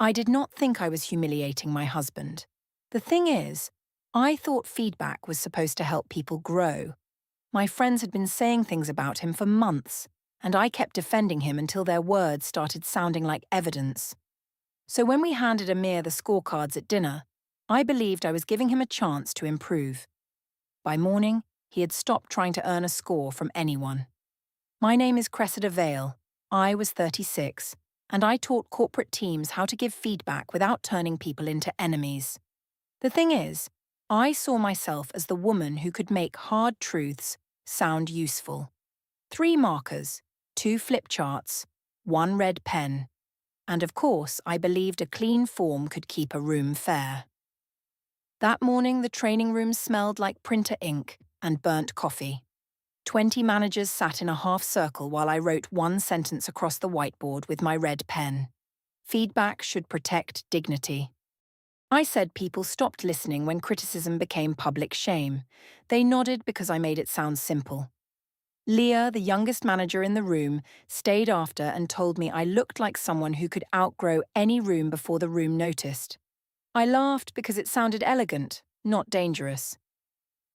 I did not think I was humiliating my husband. The thing is, I thought feedback was supposed to help people grow. My friends had been saying things about him for months, and I kept defending him until their words started sounding like evidence. So when we handed Amir the scorecards at dinner, I believed I was giving him a chance to improve. By morning, he had stopped trying to earn a score from anyone. My name is Cressida Vale. I was 36, and I taught corporate teams how to give feedback without turning people into enemies. The thing is, I saw myself as the woman who could make hard truths sound useful. 3 markers, 2 flip charts, 1 red pen, and of course I believed a clean form could keep a room fair. That morning the training room smelled like printer ink and burnt coffee. 20 managers sat in a half circle while I wrote 1 sentence across the whiteboard with my red pen. Feedback should protect dignity. I said people stopped listening when criticism became public shame. They nodded because I made it sound simple. Leah, the youngest manager in the room, stayed after and told me I looked like someone who could outgrow any room before the room noticed. I laughed because it sounded elegant, not dangerous.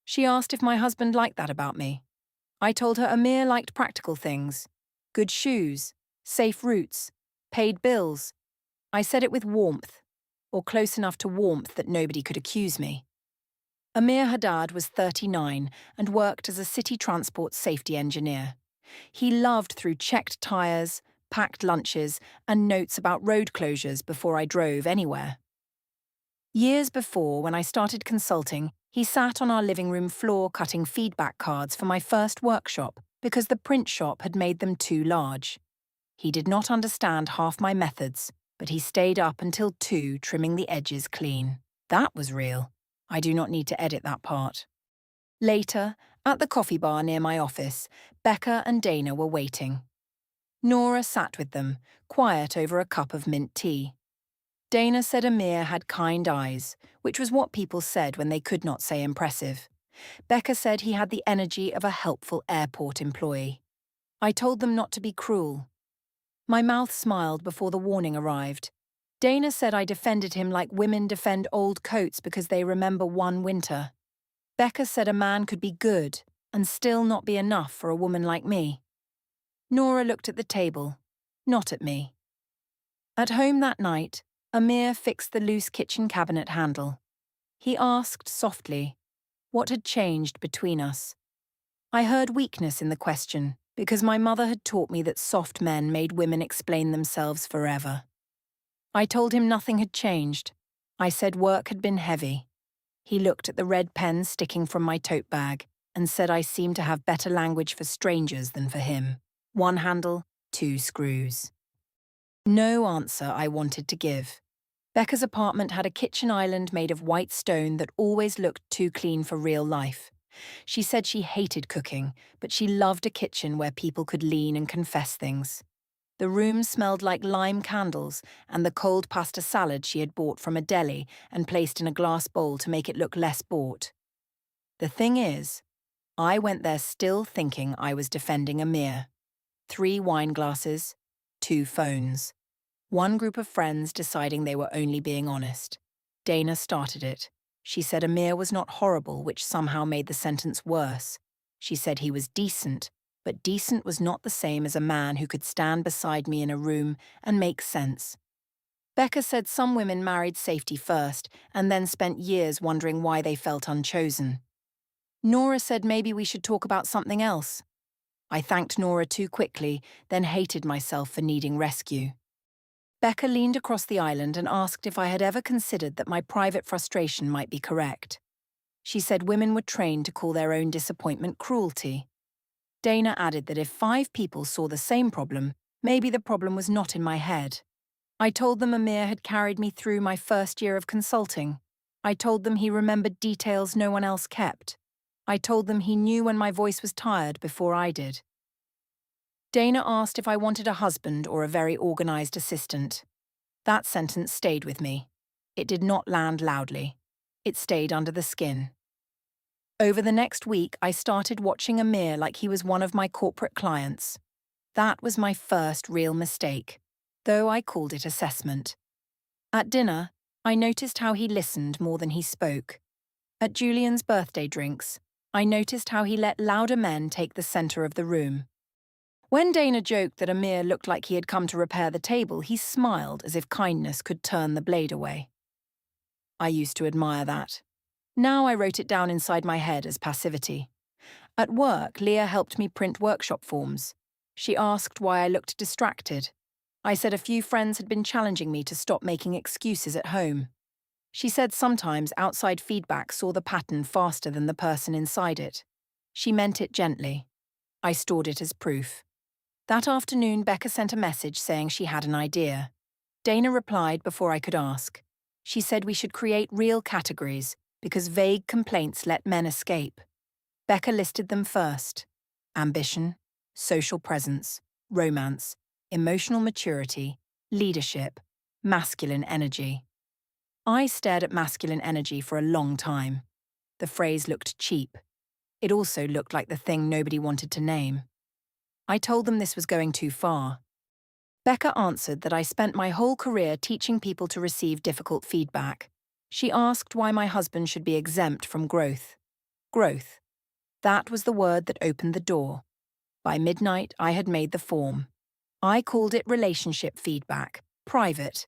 She asked if my husband liked that about me. I told her Amir liked practical things. Good shoes, safe routes, paid bills. I said it with warmth, or close enough to warmth that nobody could accuse me. Amir Haddad was 39 and worked as a city transport safety engineer. He loved through checked tyres, packed lunches, and notes about road closures before I drove anywhere. Years before, when I started consulting, he sat on our living room floor cutting feedback cards for my first workshop because the print shop had made them too large. He did not understand half my methods, but he stayed up until 2 trimming the edges clean. That was real. I do not need to edit that part. Later, at the coffee bar near my office, Becca and Dana were waiting. Nora sat with them, quiet over a cup of mint tea. Dana said Amir had kind eyes, which was what people said when they could not say impressive. Becca said he had the energy of a helpful airport employee. I told them not to be cruel. My mouth smiled before the warning arrived. Dana said I defended him like women defend old coats because they remember one winter. Becca said a man could be good and still not be enough for a woman like me. Nora looked at the table, not at me. At home that night, Amir fixed the loose kitchen cabinet handle. He asked softly, what had changed between us? I heard weakness in the question, because my mother had taught me that soft men made women explain themselves forever. I told him nothing had changed. I said work had been heavy. He looked at the red pen sticking from my tote bag and said I seemed to have better language for strangers than for him. 1 handle, 2 screws. No answer I wanted to give. Becca's apartment had a kitchen island made of white stone that always looked too clean for real life. She said she hated cooking, but she loved a kitchen where people could lean and confess things. The room smelled like lime candles and the cold pasta salad she had bought from a deli and placed in a glass bowl to make it look less bought. The thing is, I went there still thinking I was defending Amir. 3 wine glasses, 2 phones. 1 group of friends deciding they were only being honest. Dana started it. She said Amir was not horrible, which somehow made the sentence worse. She said he was decent, but decent was not the same as a man who could stand beside me in a room and make sense. Becca said some women married safety first and then spent years wondering why they felt unchosen. Nora said maybe we should talk about something else. I thanked Nora too quickly, then hated myself for needing rescue. Becca leaned across the island and asked if I had ever considered that my private frustration might be correct. She said women were trained to call their own disappointment cruelty. Dana added that if 5 people saw the same problem, maybe the problem was not in my head. I told them Amir had carried me through my first year of consulting. I told them he remembered details no one else kept. I told them he knew when my voice was tired before I did. Dana asked if I wanted a husband or a very organized assistant. That sentence stayed with me. It did not land loudly. It stayed under the skin. Over the next week, I started watching Amir like he was one of my corporate clients. That was my first real mistake, though I called it assessment. At dinner, I noticed how he listened more than he spoke. At Julian's birthday drinks, I noticed how he let louder men take the center of the room. When Dana joked that Amir looked like he had come to repair the table, he smiled as if kindness could turn the blade away. I used to admire that. Now I wrote it down inside my head as passivity. At work, Leah helped me print workshop forms. She asked why I looked distracted. I said a few friends had been challenging me to stop making excuses at home. She said sometimes outside feedback saw the pattern faster than the person inside it. She meant it gently. I stored it as proof. That afternoon, Becca sent a message saying she had an idea. Dana replied before I could ask. She said we should create real categories because vague complaints let men escape. Becca listed them first: ambition, social presence, romance, emotional maturity, leadership, masculine energy. I stared at masculine energy for a long time. The phrase looked cheap. It also looked like the thing nobody wanted to name. I told them this was going too far. Becca answered that I spent my whole career teaching people to receive difficult feedback. She asked why my husband should be exempt from growth. Growth. That was the word that opened the door. By midnight, I had made the form. I called it relationship feedback, private.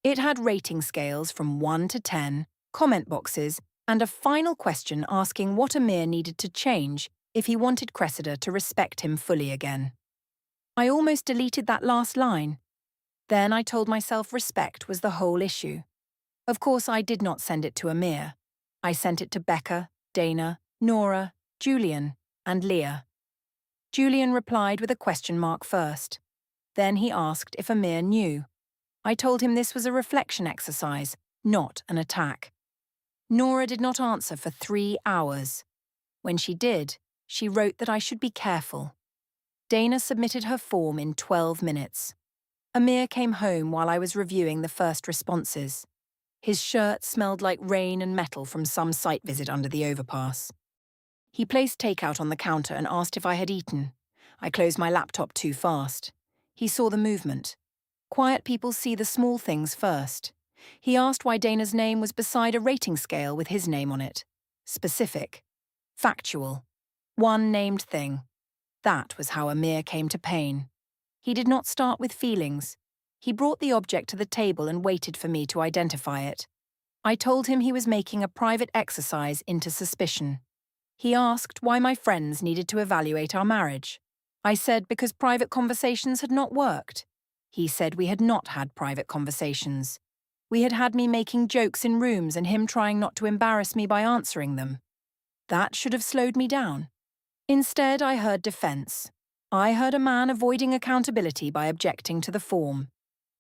It had rating scales from 1 to 10, comment boxes, and a final question asking what Amir needed to change if he wanted Cressida to respect him fully again. I almost deleted that last line. Then I told myself respect was the whole issue. Of course, I did not send it to Amir. I sent it to Becca, Dana, Nora, Julian, and Leah. Julian replied with a question mark first. Then he asked if Amir knew. I told him this was a reflection exercise, not an attack. Nora did not answer for 3 hours. When she did, she wrote that I should be careful. Dana submitted her form in 12 minutes. Amir came home while I was reviewing the first responses. His shirt smelled like rain and metal from some site visit under the overpass. He placed takeout on the counter and asked if I had eaten. I closed my laptop too fast. He saw the movement. Quiet people see the small things first. He asked why Dana's name was beside a rating scale with his name on it. Specific. Factual. One named thing. That was how Amir came to pain. He did not start with feelings. He brought the object to the table and waited for me to identify it. I told him he was making a private exercise into suspicion. He asked why my friends needed to evaluate our marriage. I said because private conversations had not worked. He said we had not had private conversations. We had had me making jokes in rooms and him trying not to embarrass me by answering them. That should have slowed me down. Instead, I heard defense. I heard a man avoiding accountability by objecting to the form.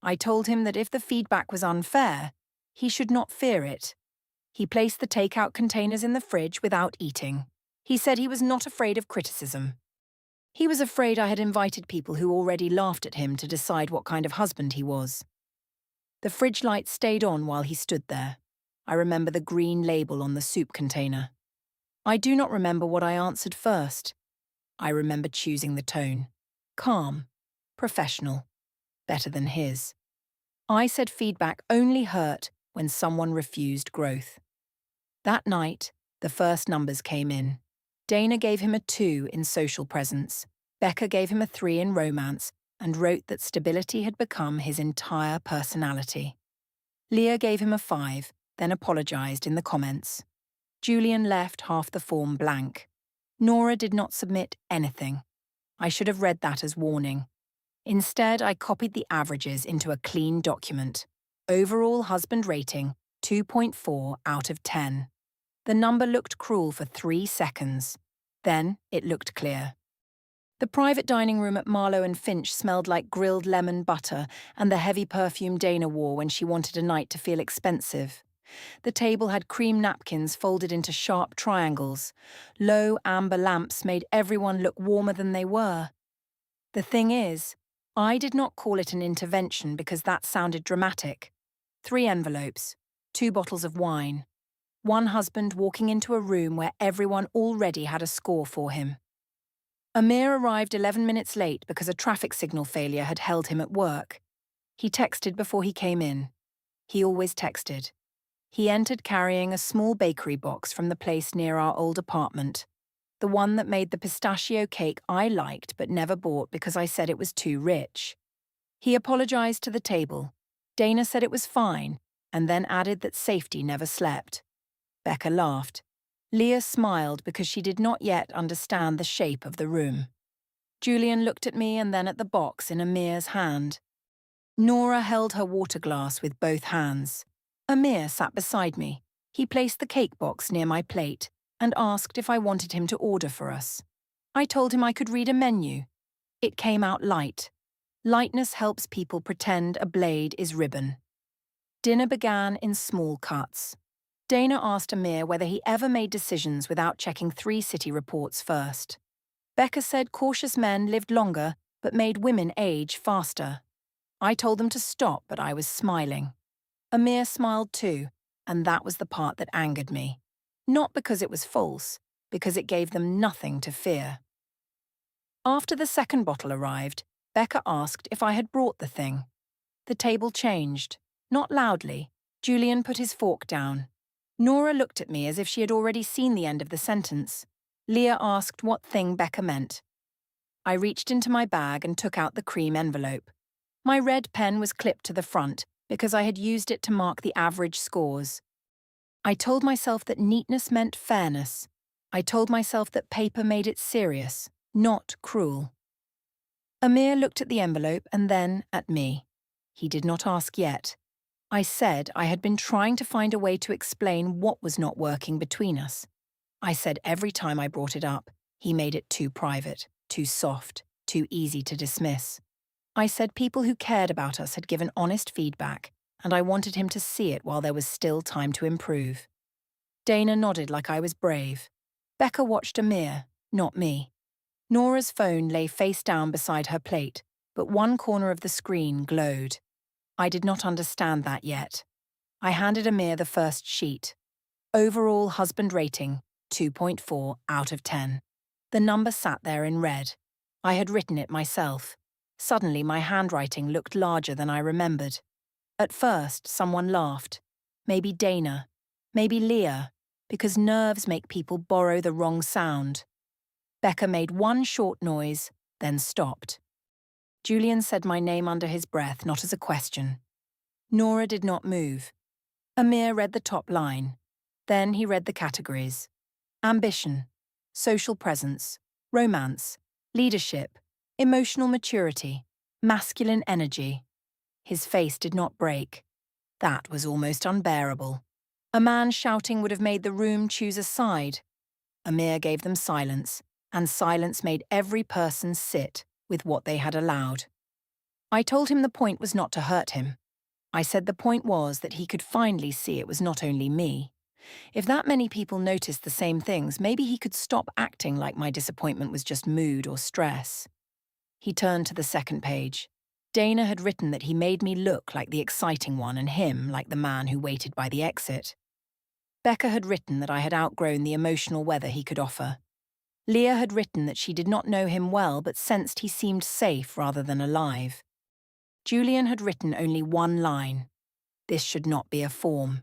I told him that if the feedback was unfair, he should not fear it. He placed the takeout containers in the fridge without eating. He said he was not afraid of criticism. He was afraid I had invited people who already laughed at him to decide what kind of husband he was. The fridge light stayed on while he stood there. I remember the green label on the soup container. I do not remember what I answered first. I remember choosing the tone. Calm. Professional. Better than his. I said feedback only hurt when someone refused growth. That night, the first numbers came in. Dana gave him a 2 in social presence. Becca gave him a 3 in romance and wrote that stability had become his entire personality. Leah gave him a 5, then apologized in the comments. Julian left half the form blank. Nora did not submit anything. I should have read that as warning. Instead, I copied the averages into a clean document. Overall husband rating, 2.4 out of 10. The number looked cruel for 3 seconds. Then it looked clear. The private dining room at Marlowe and Finch smelled like grilled lemon butter and the heavy perfume Dana wore when she wanted a night to feel expensive. The table had cream napkins folded into sharp triangles. Low amber lamps made everyone look warmer than they were. The thing is, I did not call it an intervention because that sounded dramatic. 3 envelopes, 2 bottles of wine. One husband walking into a room where everyone already had a score for him. Amir arrived 11 minutes late because a traffic signal failure had held him at work. He texted before he came in. He always texted. He entered carrying a small bakery box from the place near our old apartment, the one that made the pistachio cake I liked but never bought because I said it was too rich. He apologized to the table. Dana said it was fine, and then added that safety never slept. Becca laughed. Leah smiled because she did not yet understand the shape of the room. Julian looked at me and then at the box in Amir's hand. Nora held her water glass with both hands. Amir sat beside me. He placed the cake box near my plate and asked if I wanted him to order for us. I told him I could read a menu. It came out light. Lightness helps people pretend a blade is ribbon. Dinner began in small cuts. Dana asked Amir whether he ever made decisions without checking 3 city reports first. Becca said cautious men lived longer but made women age faster. I told them to stop, but I was smiling. Amir smiled too, and that was the part that angered me. Not because it was false, because it gave them nothing to fear. After the second bottle arrived, Becca asked if I had brought the thing. The table changed. Not loudly. Julian put his fork down. Nora looked at me as if she had already seen the end of the sentence. Leah asked what thing Becca meant. I reached into my bag and took out the cream envelope. My red pen was clipped to the front because I had used it to mark the average scores. I told myself that neatness meant fairness. I told myself that paper made it serious, not cruel. Amir looked at the envelope and then at me. He did not ask yet. I said I had been trying to find a way to explain what was not working between us. I said every time I brought it up, he made it too private, too soft, too easy to dismiss. I said people who cared about us had given honest feedback, and I wanted him to see it while there was still time to improve. Dana nodded like I was brave. Becca watched Amir, not me. Nora's phone lay face down beside her plate, but one corner of the screen glowed. I did not understand that yet. I handed Amir the first sheet. Overall husband rating, 2.4 out of 10. The number sat there in red. I had written it myself. Suddenly my handwriting looked larger than I remembered. At first, someone laughed. Maybe Dana. Maybe Leah, because nerves make people borrow the wrong sound. Becca made one short noise, then stopped. Julian said my name under his breath, not as a question. Nora did not move. Amir read the top line. Then he read the categories. Ambition, social presence, romance, leadership, emotional maturity, masculine energy. His face did not break. That was almost unbearable. A man shouting would have made the room choose a side. Amir gave them silence, and silence made every person sit with what they had allowed. I told him the point was not to hurt him. I said the point was that he could finally see it was not only me. If that many people noticed the same things, maybe he could stop acting like my disappointment was just mood or stress. He turned to the second page. Dana had written that he made me look like the exciting one and him like the man who waited by the exit. Becca had written that I had outgrown the emotional weather he could offer. Leah had written that she did not know him well but sensed he seemed safe rather than alive. Julian had written only one line. This should not be a form.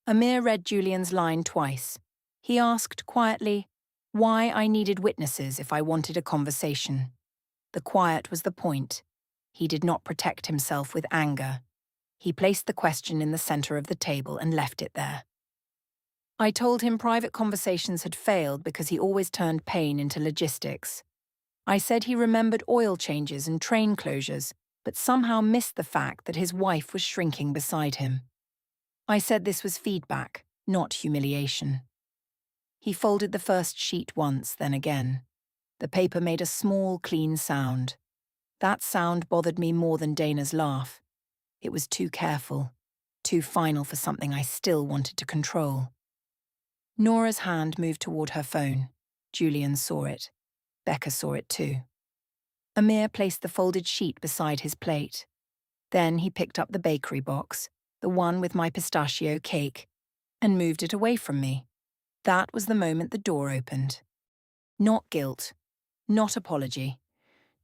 Amir read Julian's line twice. He asked quietly why I needed witnesses if I wanted a conversation. The quiet was the point. He did not protect himself with anger. He placed the question in the center of the table and left it there. I told him private conversations had failed because he always turned pain into logistics. I said he remembered oil changes and train closures, but somehow missed the fact that his wife was shrinking beside him. I said this was feedback, not humiliation. He folded the first sheet once, then again. The paper made a small, clean sound. That sound bothered me more than Dana's laugh. It was too careful, too final for something I still wanted to control. Nora's hand moved toward her phone. Julian saw it. Becca saw it too. Amir placed the folded sheet beside his plate. Then he picked up the bakery box, the one with my pistachio cake, and moved it away from me. That was the moment the door opened. Not guilt, not apology,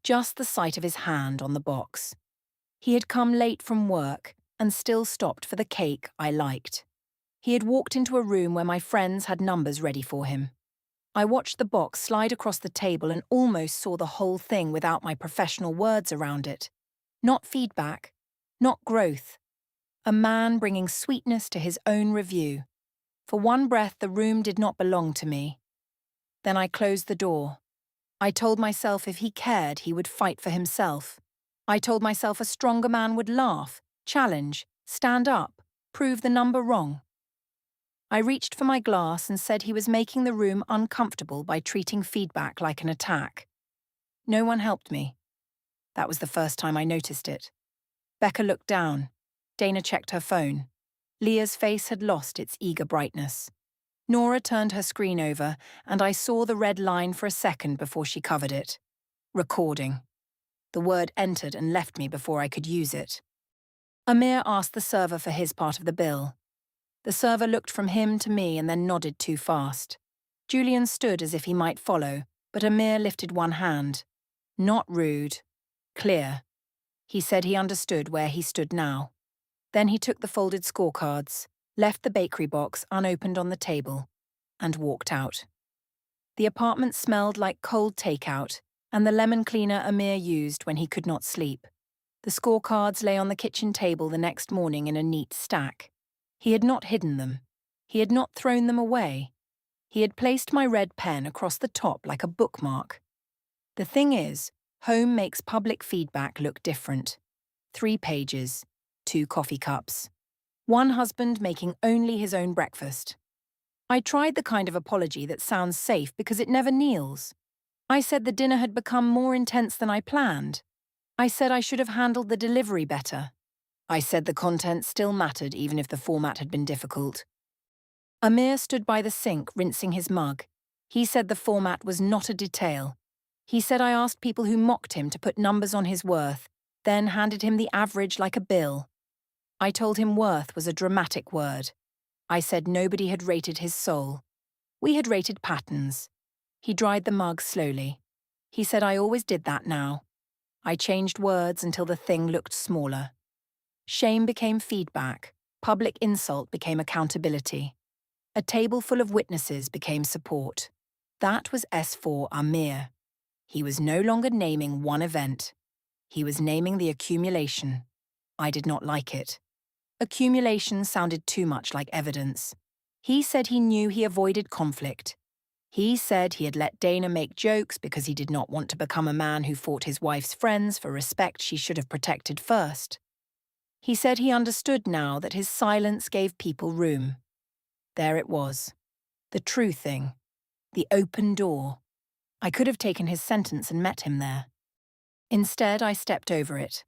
just the sight of his hand on the box. He had come late from work, and still stopped for the cake I liked. He had walked into a room where my friends had numbers ready for him. I watched the box slide across the table and almost saw the whole thing without my professional words around it. Not feedback, not growth. A man bringing sweetness to his own review. For one breath, the room did not belong to me. Then I closed the door. I told myself if he cared, he would fight for himself. I told myself a stronger man would laugh, challenge, stand up, prove the number wrong. I reached for my glass and said he was making the room uncomfortable by treating feedback like an attack. No one helped me. That was the first time I noticed it. Becca looked down. Dana checked her phone. Leah's face had lost its eager brightness. Nora turned her screen over, and I saw the red line for a second before she covered it. Recording. The word entered and left me before I could use it. Amir asked the server for his part of the bill. The server looked from him to me and then nodded too fast. Julian stood as if he might follow, but Amir lifted one hand. Not rude. Clear. He said he understood where he stood now. Then he took the folded scorecards, left the bakery box unopened on the table, and walked out. The apartment smelled like cold takeout and the lemon cleaner Amir used when he could not sleep. The scorecards lay on the kitchen table the next morning in a neat stack. He had not hidden them. He had not thrown them away. He had placed my red pen across the top like a bookmark. The thing is, home makes public feedback look different. 3 pages, 2 coffee cups. One husband making only his own breakfast. I tried the kind of apology that sounds safe because it never kneels. I said the dinner had become more intense than I planned. I said I should have handled the delivery better. I said the content still mattered even if the format had been difficult. Amir stood by the sink rinsing his mug. He said the format was not a detail. He said I asked people who mocked him to put numbers on his worth, then handed him the average like a bill. I told him worth was a dramatic word. I said nobody had rated his soul. We had rated patterns. He dried the mug slowly. He said I always did that now. I changed words until the thing looked smaller. Shame became feedback. Public insult became accountability. A table full of witnesses became support. That was S4 Amir. He was no longer naming one event. He was naming the accumulation. I did not like it. Accumulation sounded too much like evidence. He said he knew he avoided conflict. He said he had let Dana make jokes because he did not want to become a man who fought his wife's friends for respect she should have protected first. He said he understood now that his silence gave people room. There it was. The true thing. The open door. I could have taken his sentence and met him there. Instead, I stepped over it.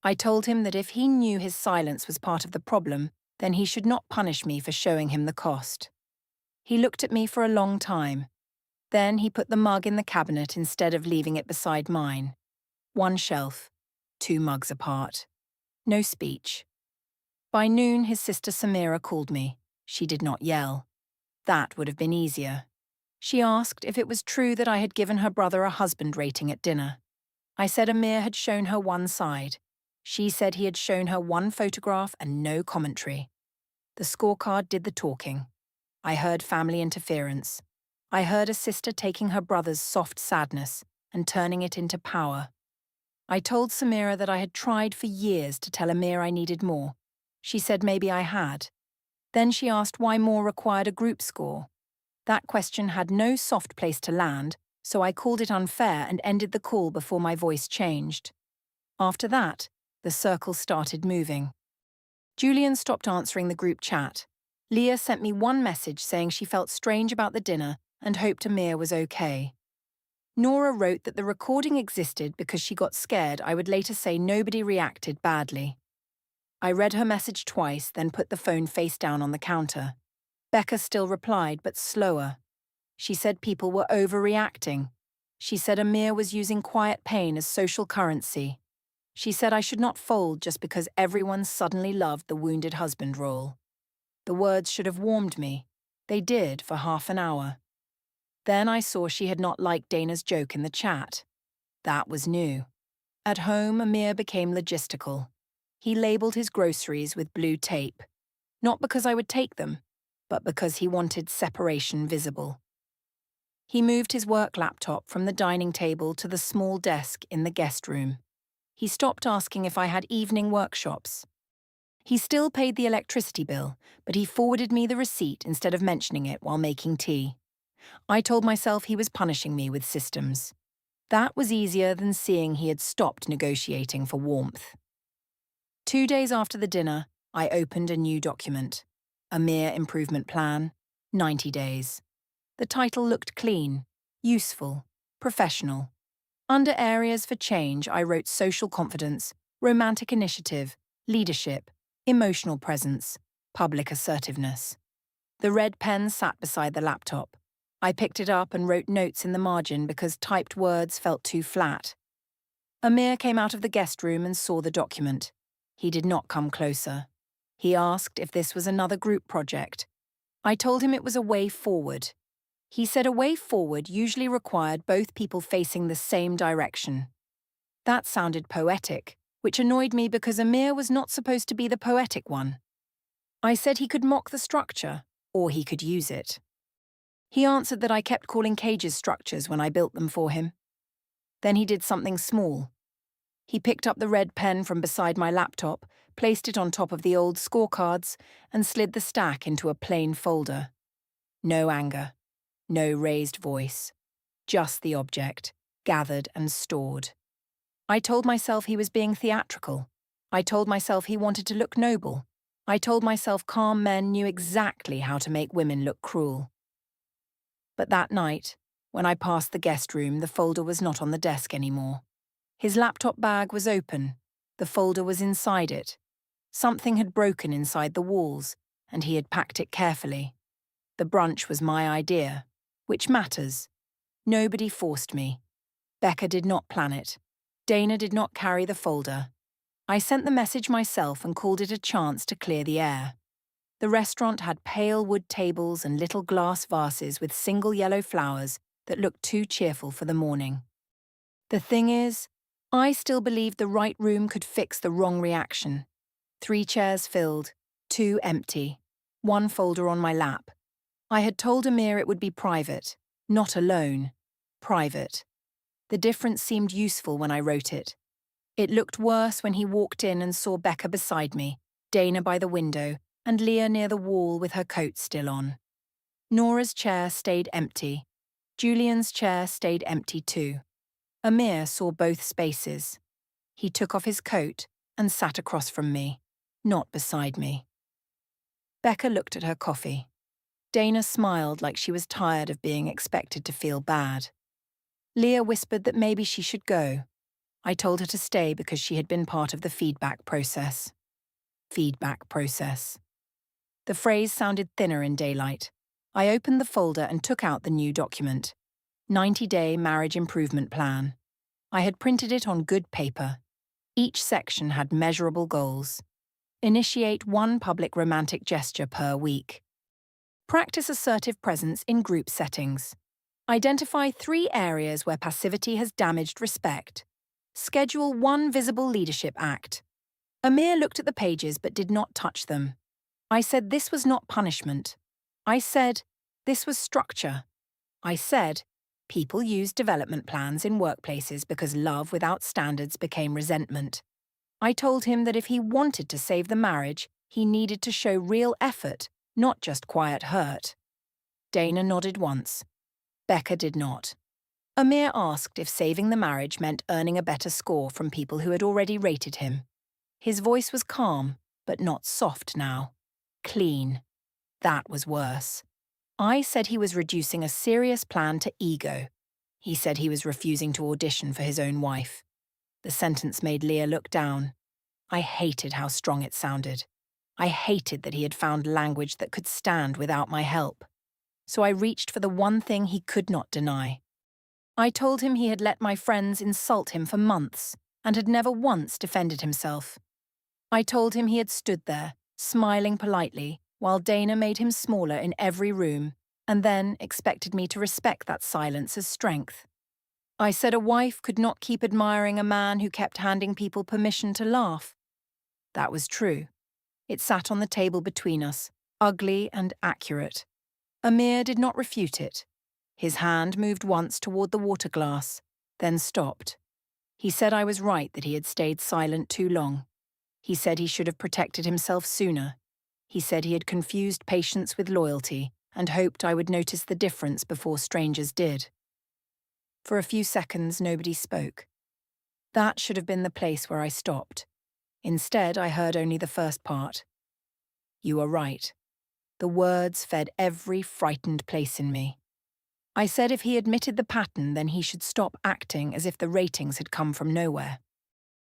I told him that if he knew his silence was part of the problem, then he should not punish me for showing him the cost. He looked at me for a long time. Then he put the mug in the cabinet instead of leaving it beside mine. 1 shelf, 2 mugs apart. No speech. By noon, his sister Samira called me. She did not yell. That would have been easier. She asked if it was true that I had given her brother a husband rating at dinner. I said Amir had shown her one side. She said he had shown her 1 photograph and no commentary. The scorecard did the talking. I heard family interference. I heard a sister taking her brother's soft sadness and turning it into power. I told Samira that I had tried for years to tell Amir I needed more. She said maybe I had. Then she asked why more required a group score. That question had no soft place to land, so I called it unfair and ended the call before my voice changed. After that, the circle started moving. Julian stopped answering the group chat. Leah sent me one message saying she felt strange about the dinner and hoped Amir was okay. Nora wrote that the recording existed because she got scared I would later say nobody reacted badly. I read her message twice, then put the phone face down on the counter. Becca still replied, but slower. She said people were overreacting. She said Amir was using quiet pain as social currency. She said I should not fold just because everyone suddenly loved the wounded husband role. The words should have warmed me. They did for half an hour. Then I saw she had not liked Dana's joke in the chat. That was new. At home, Amir became logistical. He labelled his groceries with blue tape, not because I would take them, but because he wanted separation visible. He moved his work laptop from the dining table to the small desk in the guest room. He stopped asking if I had evening workshops. He still paid the electricity bill, but he forwarded me the receipt instead of mentioning it while making tea. I told myself he was punishing me with systems. That was easier than seeing he had stopped negotiating for warmth. 2 days after the dinner, I opened a new document. A mere improvement plan, 90 days. The title looked clean, useful, professional. Under areas for change, I wrote social confidence, romantic initiative, leadership, emotional presence, public assertiveness. The red pen sat beside the laptop. I picked it up and wrote notes in the margin because typed words felt too flat. Amir came out of the guest room and saw the document. He did not come closer. He asked if this was another group project. I told him it was a way forward. He said a way forward usually required both people facing the same direction. That sounded poetic, which annoyed me because Amir was not supposed to be the poetic one. I said he could mock the structure, or he could use it. He answered that I kept calling cages structures when I built them for him. Then he did something small. He picked up the red pen from beside my laptop, placed it on top of the old scorecards, and slid the stack into a plain folder. No anger, no raised voice, just the object, gathered and stored. I told myself he was being theatrical. I told myself he wanted to look noble. I told myself calm men knew exactly how to make women look cruel. But that night, when I passed the guest room, the folder was not on the desk anymore. His laptop bag was open. The folder was inside it. Something had broken inside the walls, and he had packed it carefully. The brunch was my idea, which matters. Nobody forced me. Becca did not plan it. Dana did not carry the folder. I sent the message myself and called it a chance to clear the air. The restaurant had pale wood tables and little glass vases with single yellow flowers that looked too cheerful for the morning. The thing is, I still believed the right room could fix the wrong reaction. 3 chairs filled, 2 empty, 1 folder on my lap. I had told Amir it would be private, not alone, private. The difference seemed useful when I wrote it. It looked worse when he walked in and saw Becca beside me, Dana by the window, and Leah near the wall with her coat still on. Nora's chair stayed empty. Julian's chair stayed empty too. Amir saw both spaces. He took off his coat and sat across from me, not beside me. Becca looked at her coffee. Dana smiled like she was tired of being expected to feel bad. Leah whispered that maybe she should go. I told her to stay because she had been part of the feedback process. Feedback process. The phrase sounded thinner in daylight. I opened the folder and took out the new document. 90-day marriage improvement plan. I had printed it on good paper. Each section had measurable goals. Initiate 1 public romantic gesture per week. Practice assertive presence in group settings. Identify 3 areas where passivity has damaged respect. Schedule 1 visible leadership act. Amir looked at the pages but did not touch them. I said this was not punishment. I said this was structure. I said people use development plans in workplaces because love without standards became resentment. I told him that if he wanted to save the marriage, he needed to show real effort, not just quiet hurt. Dana nodded once. Becca did not. Amir asked if saving the marriage meant earning a better score from people who had already rated him. His voice was calm, but not soft now. Clean. That was worse. I said he was reducing a serious plan to ego. He said he was refusing to audition for his own wife. The sentence made Leah look down. I hated how strong it sounded. I hated that he had found language that could stand without my help. So I reached for the one thing he could not deny. I told him he had let my friends insult him for months and had never once defended himself. I told him he had stood there, smiling politely, while Dana made him smaller in every room, and then expected me to respect that silence as strength. I said a wife could not keep admiring a man who kept handing people permission to laugh. That was true. It sat on the table between us, ugly and accurate. Amir did not refute it. His hand moved once toward the water glass, then stopped. He said I was right that he had stayed silent too long. He said he should have protected himself sooner. He said he had confused patience with loyalty and hoped I would notice the difference before strangers did. For a few seconds, nobody spoke. That should have been the place where I stopped. Instead, I heard only the first part. You are right. The words fed every frightened place in me. I said if he admitted the pattern, then he should stop acting as if the ratings had come from nowhere.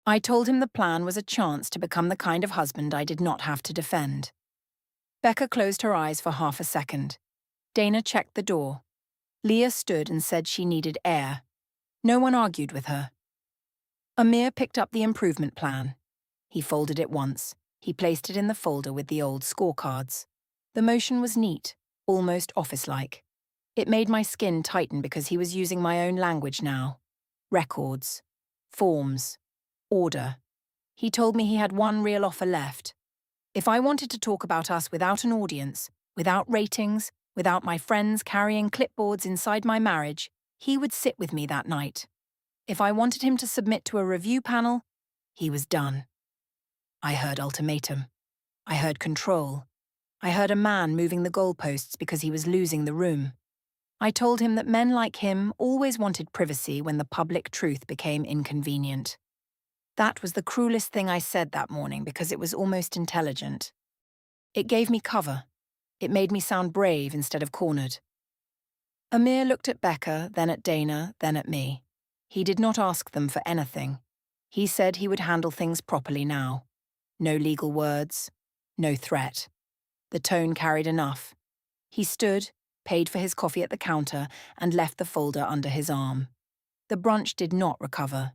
I told him the plan was a chance to become the kind of husband I did not have to defend. Becca closed her eyes for half a second. Dana checked the door. Leah stood and said she needed air. No one argued with her. Amir picked up the improvement plan. He folded it once. He placed it in the folder with the old scorecards. The motion was neat, almost office-like. It made my skin tighten because he was using my own language now. Records. Forms. Order. He told me he had one real offer left. If I wanted to talk about us without an audience, without ratings, without my friends carrying clipboards inside my marriage, he would sit with me that night. If I wanted him to submit to a review panel, he was done. I heard ultimatum. I heard control. I heard a man moving the goalposts because he was losing the room. I told him that men like him always wanted privacy when the public truth became inconvenient. That was the cruelest thing I said that morning because it was almost intelligent. It gave me cover. It made me sound brave instead of cornered. Amir looked at Becca, then at Dana, then at me. He did not ask them for anything. He said he would handle things properly now. No legal words, no threat. The tone carried enough. He stood, paid for his coffee at the counter, and left the folder under his arm. The brunch did not recover.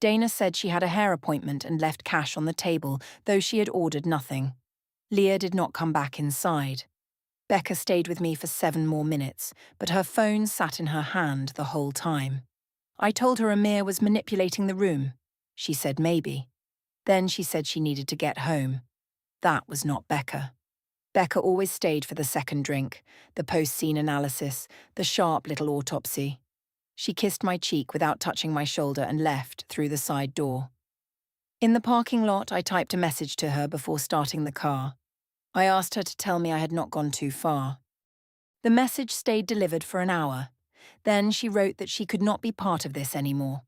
Dana said she had a hair appointment and left cash on the table, though she had ordered nothing. Leah did not come back inside. Becca stayed with me for 7 more minutes, but her phone sat in her hand the whole time. I told her Amir was manipulating the room. She said maybe. Then she said she needed to get home. That was not Becca. Becca always stayed for the second drink, the post-scene analysis, the sharp little autopsy. She kissed my cheek without touching my shoulder and left through the side door. In the parking lot, I typed a message to her before starting the car. I asked her to tell me I had not gone too far. The message stayed delivered for an hour. Then she wrote that she could not be part of this anymore.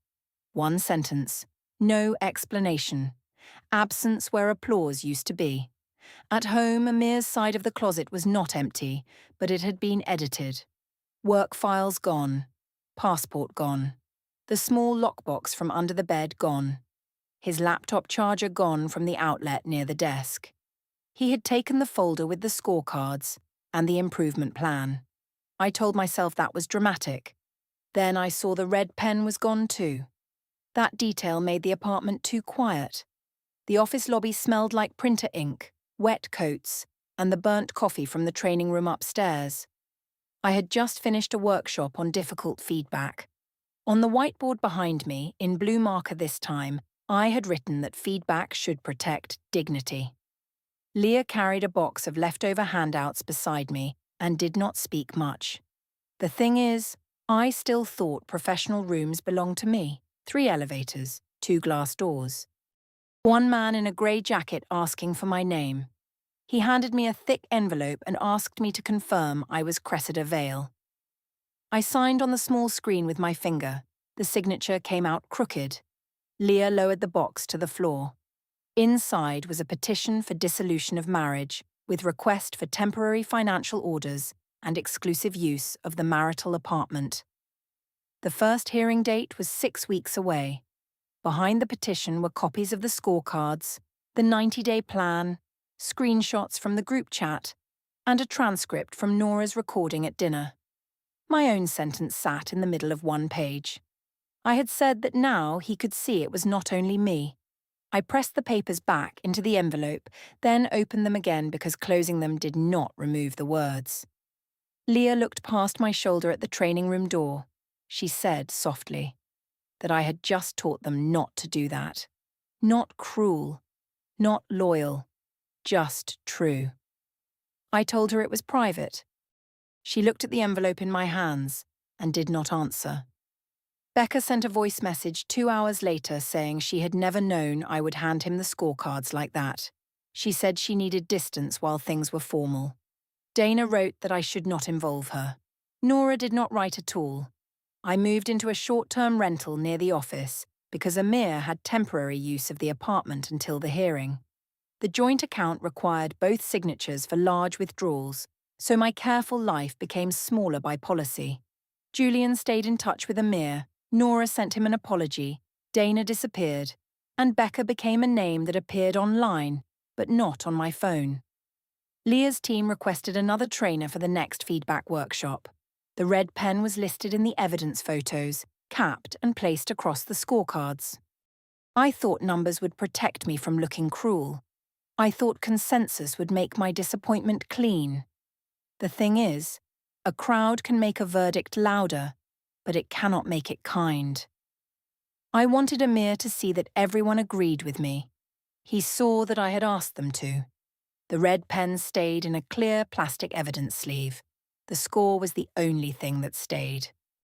One sentence. No explanation. Absence where applause used to be. At home, Amir's side of the closet was not empty, but it had been edited. Work files gone. Passport gone. The small lockbox from under the bed gone. His laptop charger gone from the outlet near the desk. He had taken the folder with the scorecards and the improvement plan. I told myself that was dramatic. Then I saw the red pen was gone too. That detail made the apartment too quiet. The office lobby smelled like printer ink, wet coats, and the burnt coffee from the training room upstairs. I had just finished a workshop on difficult feedback. On the whiteboard behind me, in blue marker this time, I had written that feedback should protect dignity. Leah carried a box of leftover handouts beside me and did not speak much. The thing is, I still thought professional rooms belonged to me. 3 elevators, 2 glass doors. One man in a grey jacket asking for my name. He handed me a thick envelope and asked me to confirm I was Cressida Vale. I signed on the small screen with my finger. The signature came out crooked. Leah lowered the box to the floor. Inside was a petition for dissolution of marriage, with request for temporary financial orders and exclusive use of the marital apartment. The first hearing date was 6 weeks away. Behind the petition were copies of the scorecards, the 90-day plan, screenshots from the group chat, and a transcript from Nora's recording at dinner. My own sentence sat in the middle of one page. I had said that now he could see it was not only me. I pressed the papers back into the envelope, then opened them again because closing them did not remove the words. Leah looked past my shoulder at the training room door. She said softly that I had just taught them not to do that. Not cruel. Not loyal, just true. I told her it was private. She looked at the envelope in my hands and did not answer. Becca sent a voice message 2 hours later saying she had never known I would hand him the scorecards like that. She said she needed distance while things were formal. Dana wrote that I should not involve her. Nora did not write at all. I moved into a short-term rental near the office because Amir had temporary use of the apartment until the hearing. The joint account required both signatures for large withdrawals, so my careful life became smaller by policy. Julian stayed in touch with Amir, Nora sent him an apology, Dana disappeared, and Becca became a name that appeared online, but not on my phone. Leah's team requested another trainer for the next feedback workshop. The red pen was listed in the evidence photos, capped and placed across the scorecards. I thought numbers would protect me from looking cruel. I thought consensus would make my disappointment clean. The thing is, a crowd can make a verdict louder, but it cannot make it kind. I wanted Amir to see that everyone agreed with me. He saw that I had asked them to. The red pen stayed in a clear plastic evidence sleeve. The score was the only thing that stayed.